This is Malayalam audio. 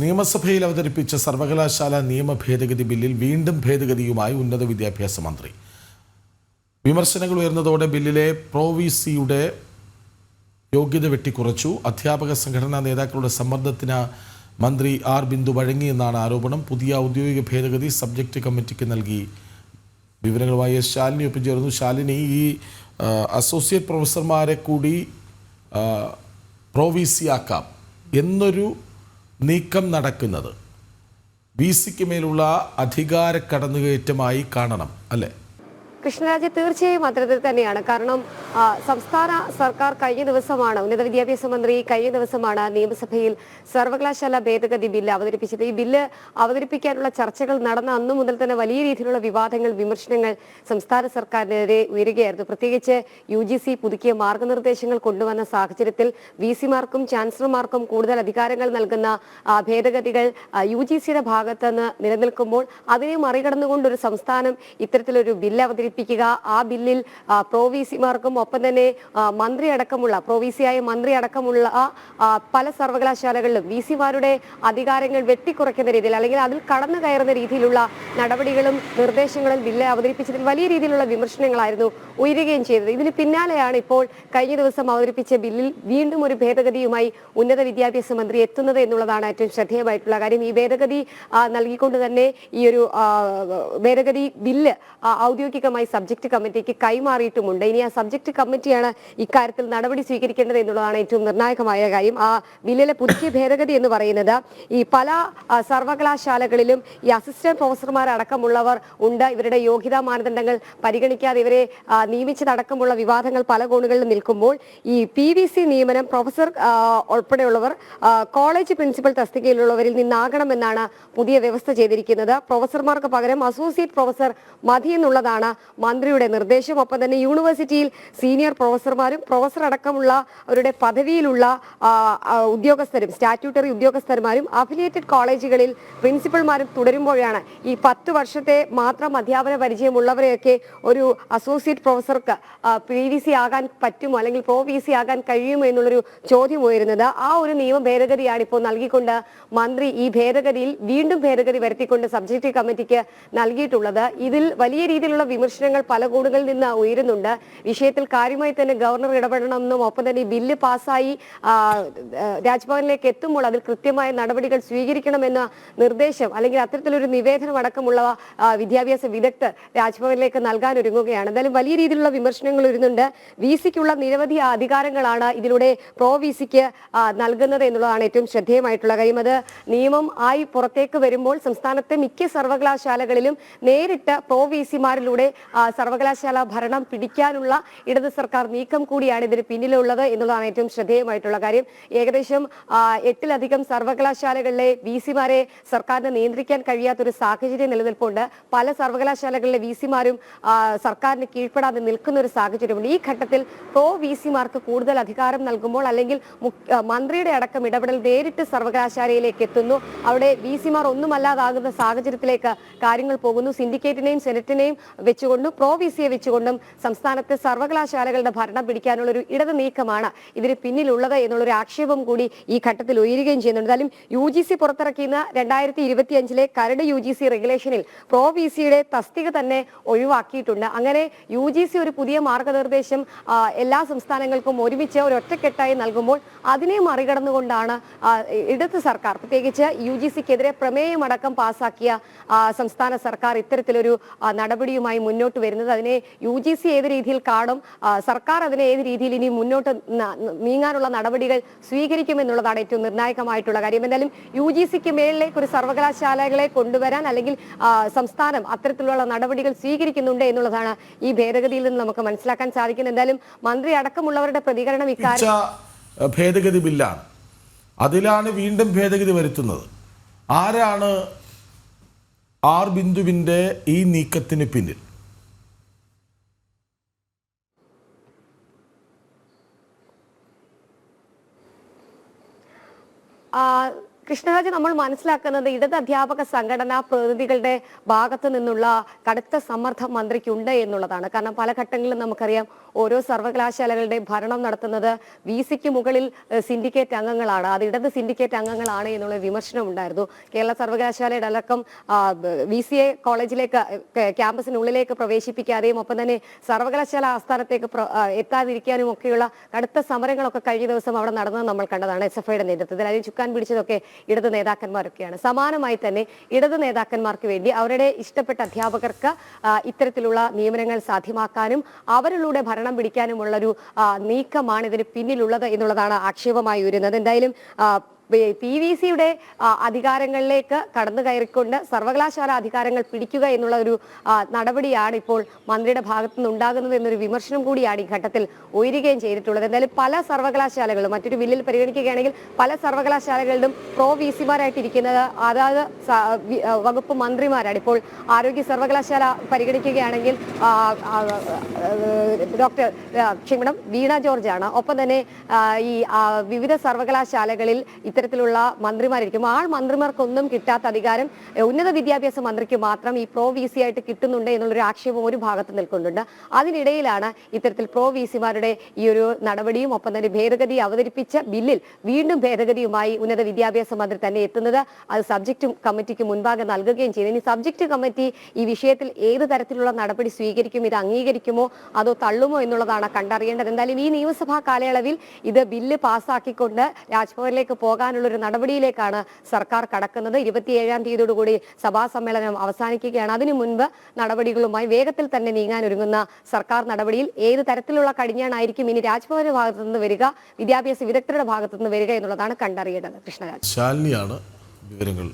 നിയമസഭയിൽ അവതരിപ്പിച്ച സർവകലാശാല നിയമ ഭേദഗതി ബില്ലിൽ വീണ്ടും ഭേദഗതിയുമായി ഉന്നത വിദ്യാഭ്യാസ മന്ത്രി. വിമർശനങ്ങൾ ഉയർന്നതോടെ ബില്ലിലെ പ്രൊവിസിയുടെ യോഗ്യത വെട്ടിക്കുറച്ചു. അധ്യാപക സംഘടനാ നേതാക്കളുടെ സമ്മർദ്ദത്തിന് മന്ത്രി ആർ ബിന്ദു വഴങ്ങിയെന്നാണ് ആരോപണം. പുതിയ ഔദ്യോഗിക ഭേദഗതി സബ്ജക്റ്റ് കമ്മിറ്റിക്ക് നൽകി. വിവരങ്ങളുമായി ശാലിനി ഒപ്പം ചേർന്നു. ശാലിനി, ഈ അസോസിയേറ്റ് പ്രൊഫസർമാരെ കൂടി പ്രൊവിസിയാക്കാം എന്നൊരു നീക്കം നടക്കുന്നത് വിസിക്ക് മേലുള്ള അധികാര കടന്നുകയറ്റമായി കാണണം, അല്ലേ? കൃഷ്ണരാജ്, തീർച്ചയായും അത്തരത്തിൽ തന്നെയാണ്. കാരണം സംസ്ഥാന സർക്കാർ കഴിഞ്ഞ ദിവസമാണ്, ഉന്നത വിദ്യാഭ്യാസ മന്ത്രി കഴിഞ്ഞ ദിവസമാണ് നിയമസഭയിൽ സർവകലാശാല ഭേദഗതി ബില്ല് അവതരിപ്പിച്ചത്. ഈ ബില്ല് അവതരിപ്പിക്കാനുള്ള ചർച്ചകൾ നടന്ന അന്നു മുതൽ തന്നെ വലിയ രീതിയിലുള്ള വിവാദങ്ങൾ, വിമർശനങ്ങൾ സംസ്ഥാന സർക്കാരിനെതിരെ ഉയരുകയായിരുന്നു. പ്രത്യേകിച്ച് UGC പുതുക്കിയ മാർഗനിർദ്ദേശങ്ങൾ കൊണ്ടുവന്ന സാഹചര്യത്തിൽ VC-മാർക്കും ചാൻസലർമാർക്കും കൂടുതൽ അധികാരങ്ങൾ നൽകുന്ന ഭേദഗതികൾ UGCയുടെ ഭാഗത്ത് നിന്ന് നിലനിൽക്കുമ്പോൾ അതിനെ മറികടന്നുകൊണ്ടൊരു സംസ്ഥാനം ഇത്തരത്തിലൊരു ബില്ല് അവതരിപ്പിക്കുക, ആ ബില്ലിൽ പ്രൊവിസിമാർക്കും ഒപ്പം തന്നെ മന്ത്രി അടക്കമുള്ള പ്രൊവിസിയായ മന്ത്രി അടക്കമുള്ള പല സർവകലാശാലകളിലും VC-മാരുടെ അധികാരങ്ങൾ വെട്ടിക്കുറയ്ക്കുന്ന രീതിയിൽ അല്ലെങ്കിൽ അതിൽ കടന്നു കയറുന്ന രീതിയിലുള്ള നടപടികളും നിർദ്ദേശങ്ങളും ബില്ല് അവതരിപ്പിച്ചതിൽ വലിയ രീതിയിലുള്ള വിമർശനങ്ങളായിരുന്നു ഉയരുകയും ചെയ്തത്. ഇതിന് പിന്നാലെയാണ് ഇപ്പോൾ കഴിഞ്ഞ ദിവസം അവതരിപ്പിച്ച ബില്ലിൽ വീണ്ടും ഒരു ഭേദഗതിയുമായി ഉന്നത വിദ്യാഭ്യാസ മന്ത്രി എത്തുന്നത് എന്നുള്ളതാണ് ഏറ്റവും ശ്രദ്ധേയമായിട്ടുള്ള കാര്യം. ഈ ഭേദഗതി നൽകിക്കൊണ്ട് തന്നെ ഈ ഒരു ഭേദഗതി ബില്ല് ഔദ്യോഗികമായി സബ്ജക്ട് കമ്മിറ്റിക്ക് കൈമാറിയിട്ടുമുണ്ട്. ഇനി ആ സബ്ജക്ട് കമ്മിറ്റിയാണ് ഇക്കാര്യത്തിൽ നടപടി സ്വീകരിക്കേണ്ടത് എന്നുള്ളതാണ് ഏറ്റവും നിർണായകമായ കാര്യം. ആ ബില്ലിലെ പുതിയ ഭേദഗതി എന്ന് പറയുന്നത് ഈ പല സർവകലാശാലകളിലും ഈ അസിസ്റ്റന്റ് പ്രൊഫസർമാരടക്കമുള്ളവർ ഉണ്ട്. ഇവരുടെ യോഗ്യതാ മാനദണ്ഡങ്ങൾ പരിഗണിക്കാതെ ഇവരെ നിയമിച്ചതടക്കമുള്ള വിവാദങ്ങൾ പല കോണുകളിലും നിൽക്കുമ്പോൾ ഈ PVC നിയമനം പ്രൊഫസർ ഉൾപ്പെടെയുള്ളവർ കോളേജ് പ്രിൻസിപ്പൽ തസ്തികയിലുള്ളവരിൽ നിന്നാകണമെന്നാണ് പുതിയ വ്യവസ്ഥ ചെയ്തിരിക്കുന്നത്. പ്രൊഫസർമാർക്ക് പകരം അസോസിയേറ്റ് പ്രൊഫസർ മതി എന്നുള്ളതാണ് മന്ത്രിയുടെ നിർദ്ദേശം. ഒപ്പം തന്നെ യൂണിവേഴ്സിറ്റിയിൽ സീനിയർ പ്രൊഫസർമാരും പ്രൊഫസർ അടക്കമുള്ള അവരുടെ പദവിയിലുള്ള ഉദ്യോഗസ്ഥരും സ്റ്റാറ്റ്യൂട്ടറി ഉദ്യോഗസ്ഥന്മാരും അഫിലിയേറ്റഡ് കോളേജുകളിൽ പ്രിൻസിപ്പൽമാരും തുടരുമ്പോഴാണ് ഈ 10 വർഷത്തെ മാത്രം അധ്യാപന പരിചയമുള്ളവരെയൊക്കെ ഒരു അസോസിയേറ്റ് പ്രൊഫസർക്ക് PVC ആകാൻ പറ്റുമോ അല്ലെങ്കിൽ പ്രൊ-VC ആകാൻ കഴിയുമോ എന്നുള്ളൊരു ചോദ്യം ഉയരുന്നത്. ആ ഒരു നിയമ ഭേദഗതിയാണ് ഇപ്പോൾ നൽകിക്കൊണ്ട് മന്ത്രി ഈ ഭേദഗതിയിൽ വീണ്ടും ഭേദഗതി വരുത്തിക്കൊണ്ട് സബ്ജക്ട് കമ്മിറ്റിക്ക് നൽകിയിട്ടുള്ളത്. ഇതിൽ വലിയ രീതിയിലുള്ള വിമർശനങ്ങൾ പല കോണുകളിൽ നിന്ന് ഉയരുന്നുണ്ട്. വിഷയത്തിൽ കാര്യമായി തന്നെ ഗവർണർ ഇടപെടണമെന്നും ഒപ്പം തന്നെ ഈ ബില്ല് പാസ്സായി രാജ്ഭവനിലേക്ക് എത്തുമ്പോൾ അതിൽ കൃത്യമായ നടപടികൾ സ്വീകരിക്കണമെന്ന നിർദ്ദേശം അല്ലെങ്കിൽ അത്തരത്തിലൊരു നിവേദനം അടക്കമുള്ള വിദ്യാഭ്യാസ വിദഗ്ധർ രാജ്ഭവനിലേക്ക് നൽകാൻ ഒരുങ്ങുകയാണ്. എന്തായാലും വലിയ രീതിയിലുള്ള വിമർശനങ്ങൾ വരുന്നുണ്ട്. VC-ക്കുള്ള നിരവധി അധികാരങ്ങളാണ് ഇതിലൂടെ പ്രൊ-VC-ക്ക് നൽകുന്നത് എന്നുള്ളതാണ് ഏറ്റവും ശ്രദ്ധേയമായിട്ടുള്ള കാര്യം. അത് നിയമം ആയി പുറത്തേക്ക് വരുമ്പോൾ സംസ്ഥാനത്തെ മിക്ക സർവകലാശാലകളിലും നേരിട്ട് പ്രൊ-VC-മാരിലൂടെ സർവകലാശാല ഭരണം പിടിക്കാനുള്ള ഇടത് സർക്കാർ നീക്കം കൂടിയാണ് ഇതിന് പിന്നിലുള്ളത് എന്നുള്ളതാണ് ഏറ്റവും ശ്രദ്ധേയമായിട്ടുള്ള കാര്യം. ഏകദേശം 8-ലധികം സർവകലാശാലകളിലെ VC-മാരെ സർക്കാരിന് നിയന്ത്രിക്കാൻ കഴിയാത്തൊരു സാഹചര്യം നിലനിൽപ്പുണ്ട്. പല സർവകലാശാലകളിലെ VC-മാരും സർക്കാരിന് കീഴ്പ്പെടാതെ നിൽക്കുന്ന ഒരു സാഹചര്യമുണ്ട്. ഈ ഘട്ടത്തിൽ പ്രൊ-VC-മാർക്ക് കൂടുതൽ അധികാരം നൽകുമ്പോൾ അല്ലെങ്കിൽ മന്ത്രിയുടെ അടക്കം ഇടപെടൽ നേരിട്ട് സർവകലാശാലയിലേക്ക് എത്തുന്നു. അവിടെ VC-മാർ ഒന്നുമല്ലാതാകുന്ന സാഹചര്യത്തിലേക്ക് കാര്യങ്ങൾ പോകുന്നു. സിൻഡിക്കേറ്റിനെയും സെനറ്റിനെയും വെച്ചുകൊണ്ടും പ്രൊ-VC-യെ വെച്ചുകൊണ്ടും സംസ്ഥാനത്തെ സർവകലാശാലകളുടെ ഭരണം പിടിക്കാനുള്ള ഒരു ഇടത് നീക്കമാണ് ഇതിന് പിന്നിലുള്ളത് എന്നുള്ളൊരു ആക്ഷേപം കൂടി ഈ ഘട്ടത്തിൽ ഉയരുകയും ചെയ്യുന്നുണ്ട്. എന്തായാലും UGC പുറത്തിറക്കിയ 2025-ലെ കരട് UGC റെഗുലേഷനിൽ പ്രൊ-VC-യുടെ തസ്തിക തന്നെ ഒഴിവാക്കിയിട്ടുണ്ട്. അങ്ങനെ UGC ഒരു പുതിയ മാർഗനിർദ്ദേശം എല്ലാ സംസ്ഥാനങ്ങൾക്കും ഒരുമിച്ച് ഒരു ഒറ്റക്കെട്ടായി നൽകുമ്പോൾ അതിനെ മറികടന്നുകൊണ്ടാണ് ഇടത് സർക്കാർ പ്രത്യേകിച്ച് UGC-ക്കെതിരെ പ്രമേയമടക്കം പാസാക്കിയ സംസ്ഥാന സർക്കാർ ഇത്തരത്തിലൊരു നടപടിയുമായി മുന്നോട്ട് വരുന്നത്. അതിനെ UGC ഏത് രീതിയിൽ കാണും, സർക്കാർ അതിനെ ഏത് രീതിയിൽ ഇനി മുന്നോട്ട് നീങ്ങാനുള്ള നടപടികൾ സ്വീകരിക്കുമെന്നുള്ളതാണ് ഏറ്റവും നിർണായകമായിട്ടുള്ള കാര്യം. എന്തായാലും UGC-ക്ക് മേളിലേക്ക് ഒരു സർവകലാശാലകളെ കൊണ്ടുവരാൻ അല്ലെങ്കിൽ സംസ്ഥാനം അത്തരത്തിലുള്ള നടപടികൾ സ്വീകരിക്കുന്നുണ്ട് എന്നുള്ളതാണ് ഈ ഭേദഗതിയിൽ നിന്ന് നമുക്ക് മനസ്സിലാക്കാൻ സാധിക്കുന്നത്. എന്തായാലും മന്ത്രി അടക്കമുള്ളവരുടെ പ്രതികരണം ഇക്കാര്യം ഭേദഗതി ബില്ലാണ്, അതിലാണ് വീണ്ടും ഭേദഗതി വരുത്തുന്നത്. ആരാണ് ആർ ബിന്ദുവിന്റെ ഈ നീക്കത്തിന് പിന്നിൽ? കൃഷ്ണരാജ്, നമ്മൾ മനസ്സിലാക്കുന്നത് ഇടത് അധ്യാപക സംഘടനാ പ്രതിനിധികളുടെ ഭാഗത്തു നിന്നുള്ള കടുത്ത സമ്മർദ്ദം മന്ത്രിക്കുണ്ട് എന്നുള്ളതാണ്. കാരണം പല ഘട്ടങ്ങളിലും നമുക്കറിയാം ഓരോ സർവകലാശാലകളുടെ ഭരണം നടത്തുന്നത് VC-ക്ക് മുകളിൽ സിൻഡിക്കേറ്റ് അംഗങ്ങളാണ്, അത് ഇടത് സിൻഡിക്കേറ്റ് അംഗങ്ങളാണ് എന്നുള്ള വിമർശനം ഉണ്ടായിരുന്നു. കേരള സർവകലാശാലയുടെ അടക്കം VCA കോളേജിലേക്ക് ക്യാമ്പസിനുള്ളിലേക്ക് പ്രവേശിപ്പിക്കാതെയും ഒപ്പം തന്നെ സർവകലാശാല ആസ്ഥാനത്തേക്ക് എത്താതിരിക്കാനും ഒക്കെയുള്ള കടുത്ത സമരങ്ങളൊക്കെ കഴിഞ്ഞ ദിവസം അവിടെ നടന്നത് നമ്മൾ കണ്ടതാണ്. SFIയുടെ നേതൃത്വത്തിൽ അതിന് ചുക്കാൻ പിടിച്ചതൊക്കെ ഇടത് നേതാക്കന്മാരൊക്കെയാണ്. സമാനമായി തന്നെ ഇടത് നേതാക്കന്മാർക്ക് വേണ്ടി അവരുടെ ഇഷ്ടപ്പെട്ട അധ്യാപകർക്ക് ഇത്തരത്തിലുള്ള നിയമനങ്ങൾ സാധ്യമാക്കാനും അവരിലൂടെ ഭരണം പിടിക്കാനുമുള്ളൊരു നീക്കമാണ് ഇതിന് പിന്നിലുള്ളത് എന്നുള്ളതാണ് ആക്ഷേപമായി വരുന്നത്. എന്തായാലും PVC-യുടെ അധികാരങ്ങളിലേക്ക് കടന്നു കയറിക്കൊണ്ട് സർവകലാശാല അധികാരങ്ങൾ പിടിക്കുക എന്നുള്ള ഒരു നടപടിയാണ് ഇപ്പോൾ മന്ത്രിയുടെ ഭാഗത്തു നിന്നുണ്ടാകുന്നത് എന്നൊരു വിമർശനം കൂടിയാണ് ഈ ഘട്ടത്തിൽ ഉയരുകയും ചെയ്തിട്ടുള്ളത്. എന്തായാലും പല സർവകലാശാലകളും മറ്റൊരു ബില്ലിൽ പരിഗണിക്കുകയാണെങ്കിൽ പല സർവകലാശാലകളിലും VC-മാരായിട്ടിരിക്കുന്നത് അതായത് വകുപ്പ് മന്ത്രിമാരാണ്. ഇപ്പോൾ ആരോഗ്യ സർവകലാശാല പരിഗണിക്കുകയാണെങ്കിൽ വീണ ജോർജ് ആണ്. ഒപ്പം തന്നെ ഈ വിവിധ സർവകലാശാലകളിൽ ഇത്തരത്തിലുള്ള മന്ത്രിമാരായിരിക്കും. മന്ത്രിമാർക്കൊന്നും കിട്ടാത്ത അധികാരം ഉന്നത വിദ്യാഭ്യാസ മന്ത്രിക്ക് മാത്രം ഈ VC ആയിട്ട് കിട്ടുന്നുണ്ട് എന്നുള്ളൊരു ആക്ഷേപം ഒരു ഭാഗത്ത് നിൽക്കുന്നുണ്ട്. അതിനിടയിലാണ് ഇത്തരത്തിൽ VC-മാരുടെ ഈ ഒരു നടപടിയും ഒപ്പം തന്നെ ഭേദഗതി അവതരിപ്പിച്ച ബില്ലിൽ വീണ്ടും ഭേദഗതിയുമായി ഉന്നത വിദ്യാഭ്യാസ മന്ത്രി തന്നെ എത്തുന്നത്. അത് സബ്ജക്ട് കമ്മിറ്റിക്ക് മുൻപാകെ നൽകുകയും ചെയ്തു. ഇനി സബ്ജക്ട് കമ്മിറ്റി ഈ വിഷയത്തിൽ ഏത് തരത്തിലുള്ള നടപടി സ്വീകരിക്കും, ഇത് അംഗീകരിക്കുമോ അതോ തള്ളുമോ എന്നുള്ളതാണ് കണ്ടറിയേണ്ടത്. എന്തായാലും ഈ നിയമസഭാ കാലയളവിൽ ഇത് ബില്ല് പാസ്സാക്കിക്കൊണ്ട് രാജ്ഭവനിലേക്ക് പോകാനുള്ള ഒരു നടപടിയിലേക്കാണ് സർക്കാർ കടക്കുന്നത്. 27-ാം തീയതിയോടുകൂടി സഭാ സമ്മേളനം അവസാനിക്കുകയാണ്. അതിനു മുൻപ് നടപടികളുമായി വേഗത്തിൽ തന്നെ നീങ്ങാൻ ഒരുങ്ങുന്ന സർക്കാർ നടപടിയിൽ ഏത് തരത്തിലുള്ള കടിഞ്ഞാണായിരിക്കും ഇനി രാജ്ഭവന്റെ ഭാഗത്തു നിന്ന് വരിക, വിദ്യാഭ്യാസ വിദഗ്ധരുടെ ഭാഗത്തു നിന്ന് വരിക എന്നുള്ളതാണ് കണ്ടറിയേണ്ടത്. കൃഷ്ണരാജ്, ശാലിനിയാണ് വിവരങ്ങൾ